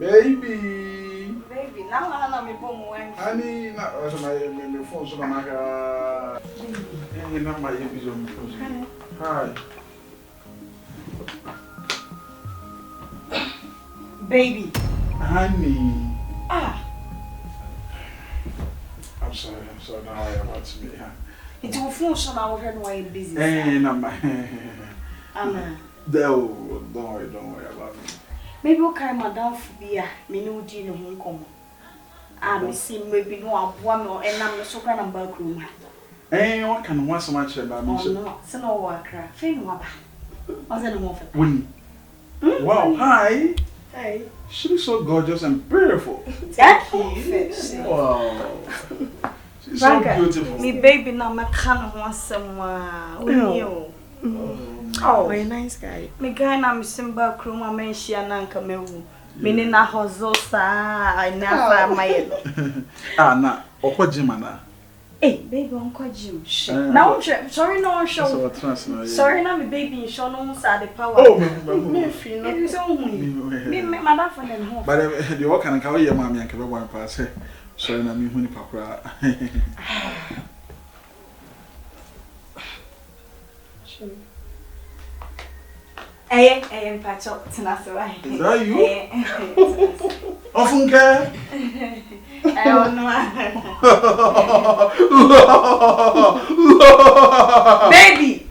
Baby, now I'm a bomb. honey, not my phone, so I'm not my episode. Hi. Baby. Honey. Ah. I'm sorry, now I am about to be here. It's a phone, so now we're going to be busy. Anna. Don't worry about me. Maybe we'll carry my down for beer. Me no dinner home come. I see maybe no one or and I'm so kind of back room. What can want so much about me? Oh no, so no worker. Fain what? Was it a more? Wow, hi. Hey. She looks so gorgeous and beautiful. Thank you. Wow. She's Franka, so beautiful. Me baby now my kind want someone. Oh, very nice guy. Me guy na me simba kroma me hia na nka mewu. Me ni na hozo sa na fa mayelo. Na okojima na. Baby onkojim. Now sorry no show. Sorry na me baby show no sa the power. Oh, me free no. It is on me madam for them home. But the work can ka we mama yanke be one pass. Sorry na me hu ni pakura. Patch up to right. Is that you? Ofunke? I don't know. Baby!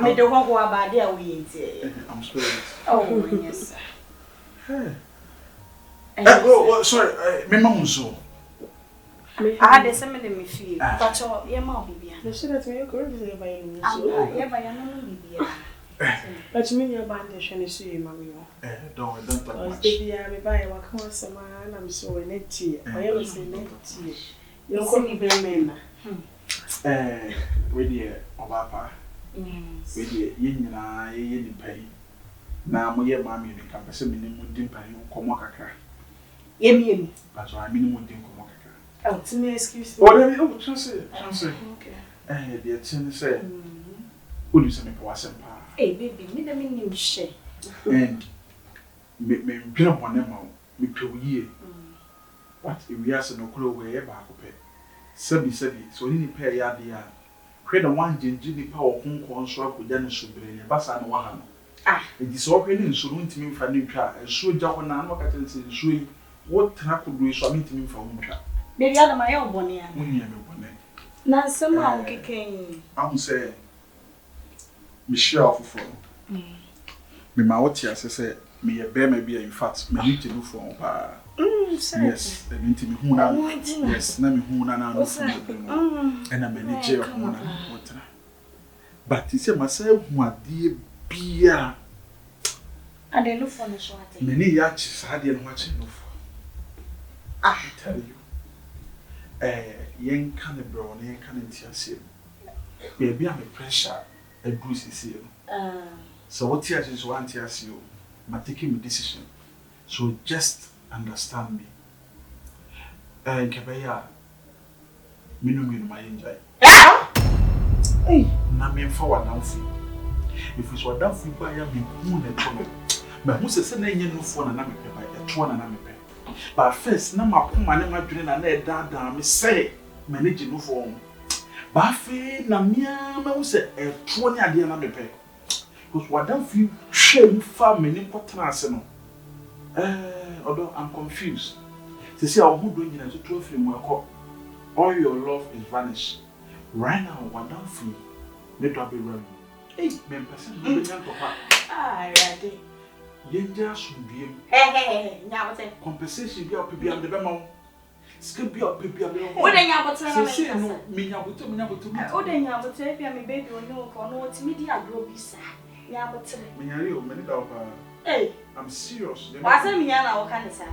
Me don't want to go about there. I'm sorry. Oh, yes. Hey. Sorry. Me mom so. I had the same in me feel. But your mom be. The shit that me go visit by you. Yeah, by your mom be. But me your band is see mommy. Don't talk much. Baby, I buy what comes some man. I'm so in it tea. I ever say net tea. You call me Berman. We dear Obapa. We dear yin na ye pay. Now my mammy in campus minimum dimper comocacra. Yemi. That's why minimum dim comocacra. Oh, to me, excuse me. Oh, let me say. Okay. Dear Tin said, would you send me for some power? Baby, me the minimum share. And me pin upon them out, me to ye. But if we ask no clue where back up it. Sabi, so any pair yadia. Create a one gingy power home consort with Dennis Subray, Bassan Wahano. It is all in so to me for new car, and so Japan and what I can say, so what track could do so I meet him for home car. Maybe out of my own bonnet. When you have a bonnet. Now, somehow kicking. I won't say Michelle for me. My what I say, me a bear may be in fact, me need to do for yes, I mean to me who now. Yes, Nami who now and I'm a jail water. But it's a myself who are dear beer. And they look for the short. Many yachts had you watching for. I tell you. Young canny brown, young canny tears. Baby, I'm a pressure, a bruise is here. So, what tears is one tears you, but taking a decision. So, just understand me. Kabaya, minimum my enjoy. Namin forward down free. If it's what down free by a big moon and trouble. But who's a sending you no phone and I'm a Twan and I'm a but first, no, my poor man, my dream and that damn say, managing no form. But faith, Namia, was a 20 idea and I'm a pay. Because what don't feel shame farming in Potrasino. Although I'm confused. To see how who doing it to 12 film work, all your love is vanished. Right now, what don't feel, let her be running. 8 members, Danger should be now compensation be up to the Bemo. Skip be up to be what then you say, no, me, I would tell me. Oh, then you would say, me baby, or no, for no, it's media grow beside. Yeah, but hey, I'm serious. What's a me? I can't say.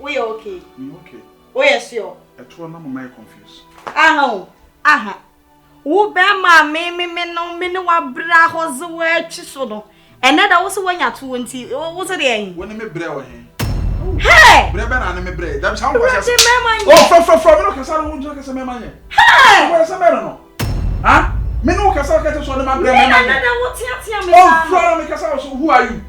We okay. We okay. Where's your? At one, I'm confused. Aha. Who bear my me no minua bra was the word chisel. And that also when you're 20. What's it in? When I'm a brewer. Hey! Breber and I'm a bread. That's how much I oh, from look as I won't look as a man. Hey! Where's a man? Huh? Me no Casal catches on my bread. Oh, from because I was who are you?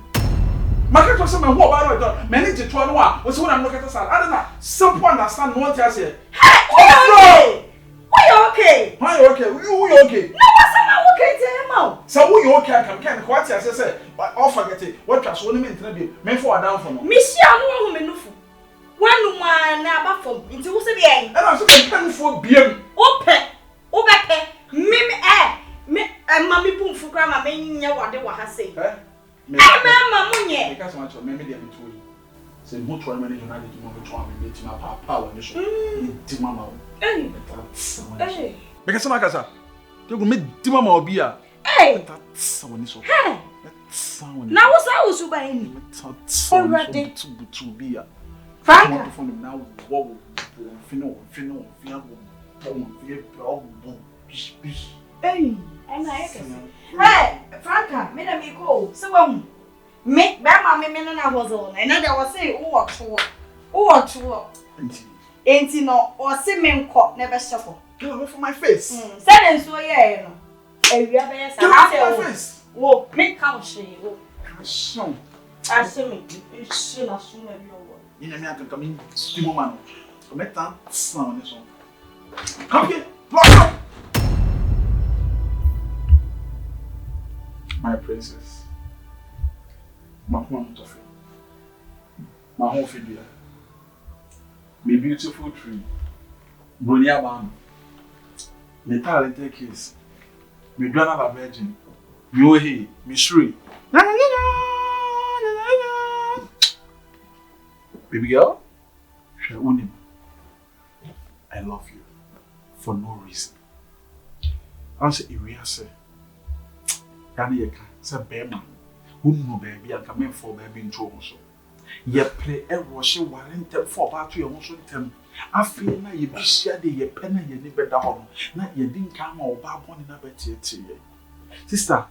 Market was some who about many to Twan was when I'm looking at us. I don't know. Some understand what I say. Hey, why okay? Why okay? You okay? No, what's I'm okay to him? So we okay? Come can quite as I said, but I'll forget it. What was one minute to be meant for a down for me. Michelle, no, one now from into the end. And I'm so coming for beer. Ope, me, and Mammy Boom for Grandma, meaning what they were saying. Mamma, because much of maybe between. Say, much one minute united to move to one meeting up power and issue. Timama. Because some Akasa, you will meet Timama beer. Hey, that's someone is so. Now, what's I was obeying? Already to beer. Franka from him now, wobble, fino, hey, and hey, Franka, made a me go. So, make Bama me and I was on, and I was saying, oh, ain't you know, or semen cop never shuffle. Get away from my face. Send so, yeah, and we are best. My face. Oh, make country. So, I see me, it's soon as soon as you are. In America, come in, Timoman. Met that sound is on. Come here, block up. My princess, my home of my home figure, my beautiful tree, Bonia Ban, my talented kiss, my grandmother virgin, me he, me shri. Baby girl, I love you for no reason. I say, Iria say. Yeka say bema wonu baby aka men for baby nto so ye play e rush warrant for ba to ye so tem afi na ye bisia de ye pe na ye ni beda ho na ye din ka ma oba boni na betiete ye sister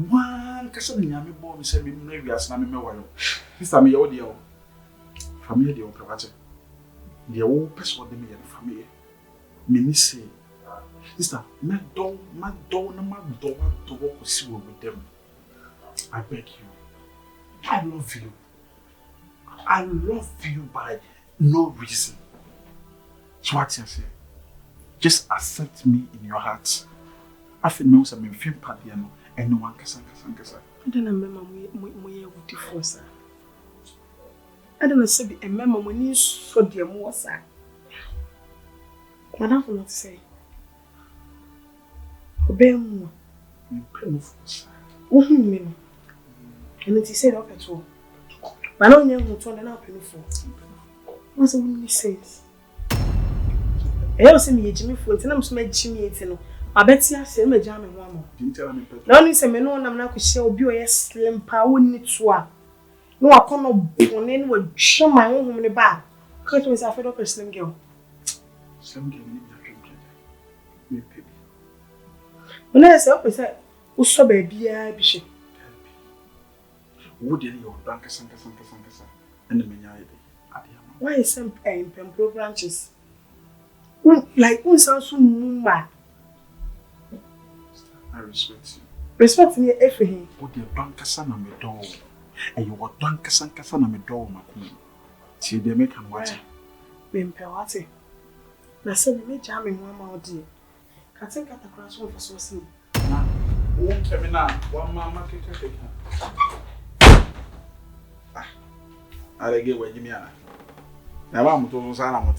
wan kasa na nyame bo mi se mi na wiase na me mewayo sister me ye wo de ye family de o private de wo person de me ye family me ni say sister, my door, with them. I beg you. I love you. I love you by no reason. So what you say? Just accept me in your heart. I feel no some in film party and anyone kasa. I don't remember my beautiful sir. I don't say remember when you saw the more sir. What have not say? Obey me. Me. And it is said up at all. But no young who told an open for. What's a woman says? I also see me Jimmy Foot, and I'm smart Jimmy. I bet you say me jam and one more. Didn't tell me. No one is a man, I'm not shall be a slim power in it. No, I can't be on any would show my own woman in the bar. Cut was afraid of a slim girl. Slim girl, me baby. When I said, "Who saw baby? I be she." Would you bank sanka and the menya? Why is some pembro branches? Like who sounds so mad? I respect you. Respect me everything. Would you bank a son on the door? And you want bank a sanka on the door, my queen. See, they make him watch. Pimpewati. Na said me jamming one more day. I think at the cross one for so soon. Now, won't tell me now. One mama kick. I get where Jimmy Anna. Now I'm to Sana.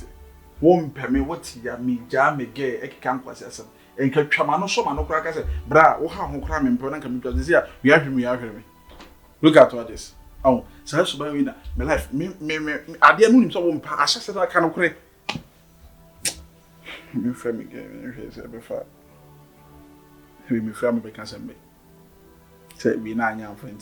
Won't pay me what ya me jam me gay, a camp was as a Camano so man no crack. I said, Bra, oh, how cram in Pona can because this year we have me. Look at all this. Oh, so that's about me. My life, me, I didn't know him so I said I can't crack. Me friend me game say before me friend me can say me say we na nya friend